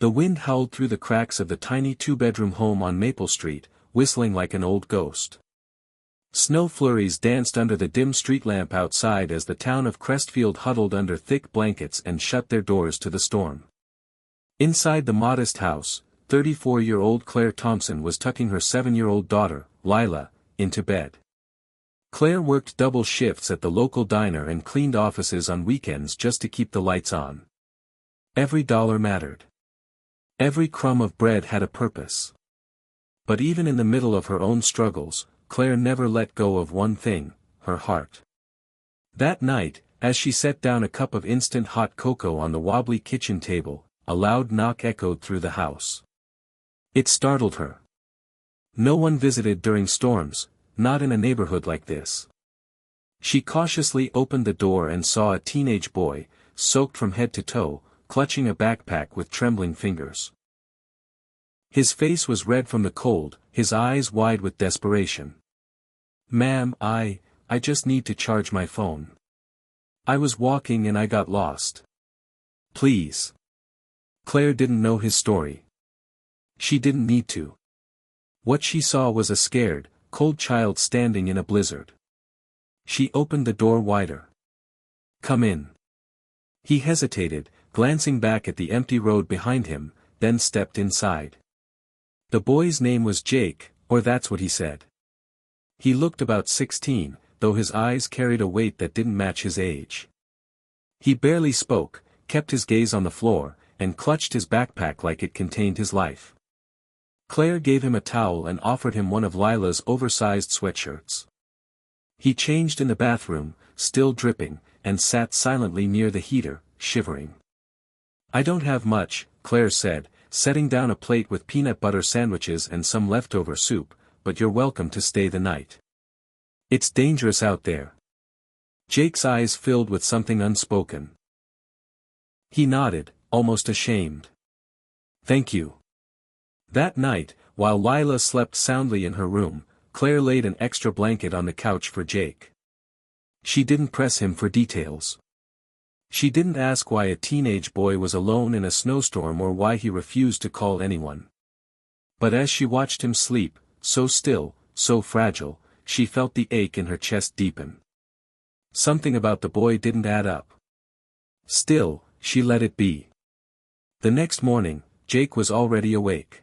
The wind howled through the cracks of the tiny two-bedroom home on Maple Street, whistling like an old ghost. Snow flurries danced under the dim street lamp outside as the town of Crestfield huddled under thick blankets and shut their doors to the storm. Inside the modest house, 34-year-old Claire Thompson was tucking her 7-year-old daughter, Lila, into bed. Claire worked double shifts at the local diner and cleaned offices on weekends just to keep the lights on. Every dollar mattered. Every crumb of bread had a purpose. But even in the middle of her own struggles, Claire never let go of one thing, her heart. That night, as she set down a cup of instant hot cocoa on the wobbly kitchen table, a loud knock echoed through the house. It startled her. No one visited during storms, not in a neighborhood like this. She cautiously opened the door and saw a teenage boy, soaked from head to toe, clutching a backpack with trembling fingers. His face was red from the cold, his eyes wide with desperation. "Ma'am, I just need to charge my phone. I was walking and I got lost. Please." Claire didn't know his story. She didn't need to. What she saw was a scared, cold child standing in a blizzard. She opened the door wider. "Come in." He hesitated, glancing back at the empty road behind him, then stepped inside. The boy's name was Jake, or that's what he said. He looked about 16, though his eyes carried a weight that didn't match his age. He barely spoke, kept his gaze on the floor, and clutched his backpack like it contained his life. Claire gave him a towel and offered him one of Lila's oversized sweatshirts. He changed in the bathroom, still dripping, and sat silently near the heater, shivering. "I don't have much," Claire said, setting down a plate with peanut butter sandwiches and some leftover soup, "but you're welcome to stay the night. It's dangerous out there." Jake's eyes filled with something unspoken. He nodded, almost ashamed. "Thank you." That night, while Lila slept soundly in her room, Claire laid an extra blanket on the couch for Jake. She didn't press him for details. She didn't ask why a teenage boy was alone in a snowstorm or why he refused to call anyone. But as she watched him sleep, so still, so fragile, she felt the ache in her chest deepen. Something about the boy didn't add up. Still, she let it be. The next morning, Jake was already awake.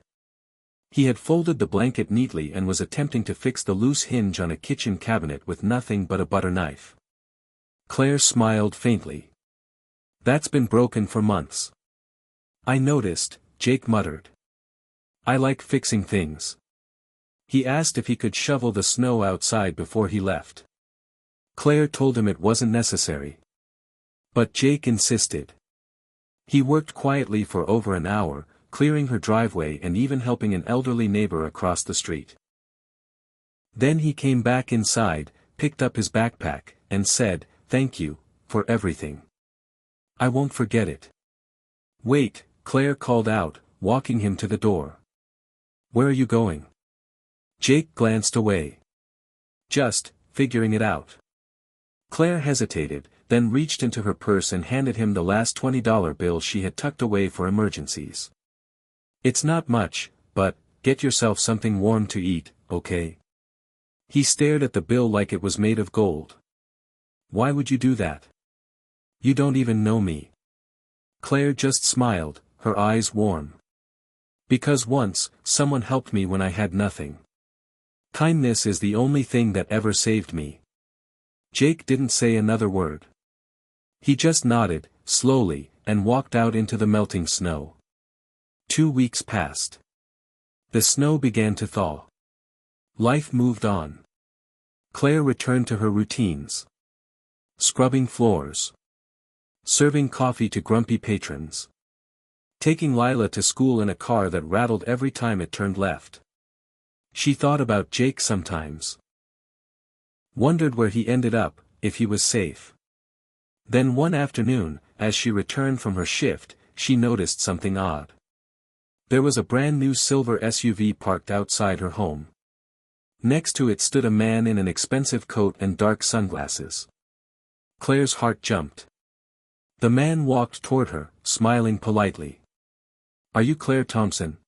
He had folded the blanket neatly and was attempting to fix the loose hinge on a kitchen cabinet with nothing but a butter knife. Claire smiled faintly. "That's been broken for months." "I noticed," Jake muttered. "I like fixing things." He asked if he could shovel the snow outside before he left. Claire told him it wasn't necessary. But Jake insisted. He worked quietly for over an hour, clearing her driveway and even helping an elderly neighbor across the street. Then he came back inside, picked up his backpack, and said, "Thank you, for everything. I won't forget it." "Wait," Claire called out, walking him to the door. "Where are you going?" Jake glanced away. "Just, figuring it out." Claire hesitated, then reached into her purse and handed him the last $20 bill she had tucked away for emergencies. "It's not much, but, get yourself something warm to eat, okay?" He stared at the bill like it was made of gold. "Why would you do that? You don't even know me." Claire just smiled, her eyes warm. "Because once, someone helped me when I had nothing. Kindness is the only thing that ever saved me." Jake didn't say another word. He just nodded, slowly, and walked out into the melting snow. 2 weeks passed. The snow began to thaw. Life moved on. Claire returned to her routines. Scrubbing floors. Serving coffee to grumpy patrons. Taking Lila to school in a car that rattled every time it turned left. She thought about Jake sometimes. Wondered where he ended up, if he was safe. Then one afternoon, as she returned from her shift, she noticed something odd. There was a brand new silver SUV parked outside her home. Next to it stood a man in an expensive coat and dark sunglasses. Claire's heart jumped. The man walked toward her, smiling politely. Are you Claire Thompson?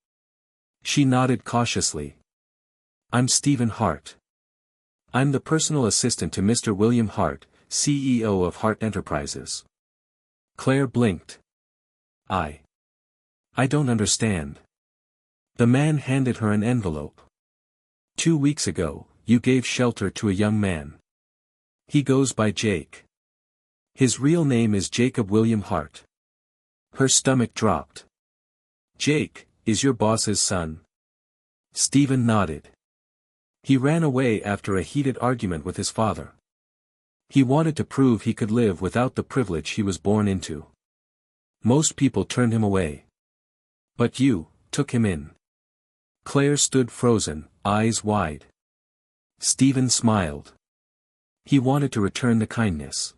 She nodded cautiously. I'm Stephen Hart. I'm the personal assistant to Mr. William Hart, CEO of Hart Enterprises. Claire blinked. I don't understand. The man handed her an envelope. 2 weeks ago, you gave shelter to a young man. He goes by Jake. His real name is Jacob William Hart. Her stomach dropped. Jake, is your boss's son? Stephen nodded. He ran away after a heated argument with his father. He wanted to prove he could live without the privilege he was born into. Most people turned him away. But you took him in. Claire stood frozen, eyes wide. Stephen smiled. He wanted to return the kindness.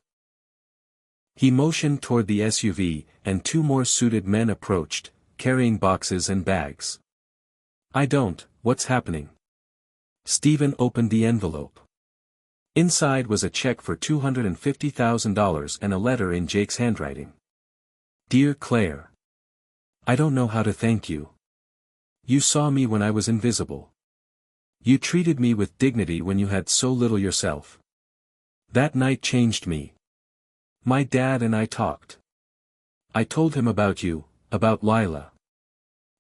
He motioned toward the SUV, and 2 more suited men approached, carrying boxes and bags. What's happening? Stephen opened the envelope. Inside was a check for $250,000 and a letter in Jake's handwriting. Dear Claire. I don't know how to thank you. You saw me when I was invisible. You treated me with dignity when you had so little yourself. That night changed me. My dad and I talked. I told him about you, about Lila.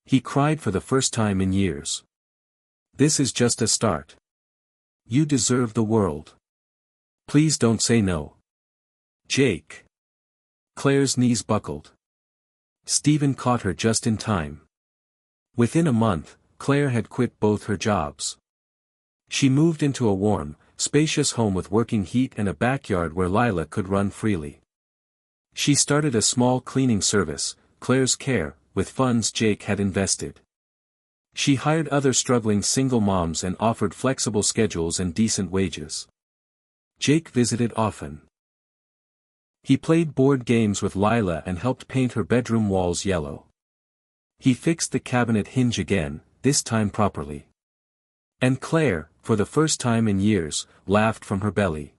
He cried for the first time in years. This is just a start. You deserve the world. Please don't say no. Jake. Claire's knees buckled. Stephen caught her just in time. Within a month, Claire had quit both her jobs. She moved into a warm, spacious home with working heat and a backyard where Lila could run freely. She started a small cleaning service, Claire's Care, with funds Jake had invested. She hired other struggling single moms and offered flexible schedules and decent wages. Jake visited often. He played board games with Lila and helped paint her bedroom walls yellow. He fixed the cabinet hinge again, this time properly. And Claire, for the first time in years, laughed from her belly.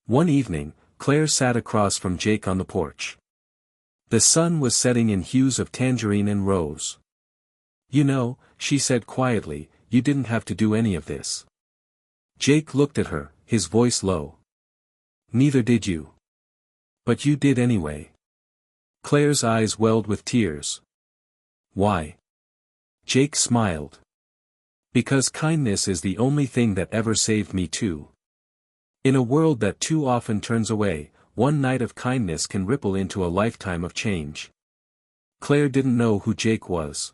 One evening, Claire sat across from Jake on the porch. The sun was setting in hues of tangerine and rose. You know, she said quietly, you didn't have to do any of this. Jake looked at her, his voice low. Neither did you. But you did anyway. Claire's eyes welled with tears. Why? Jake smiled. Because kindness is the only thing that ever saved me too. In a world that too often turns away, one night of kindness can ripple into a lifetime of change. Claire didn't know who Jake was.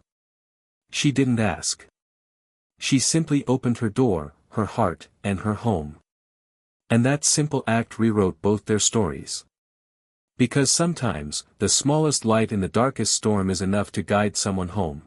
She didn't ask. She simply opened her door, her heart, and her home. And that simple act rewrote both their stories. Because sometimes, the smallest light in the darkest storm is enough to guide someone home.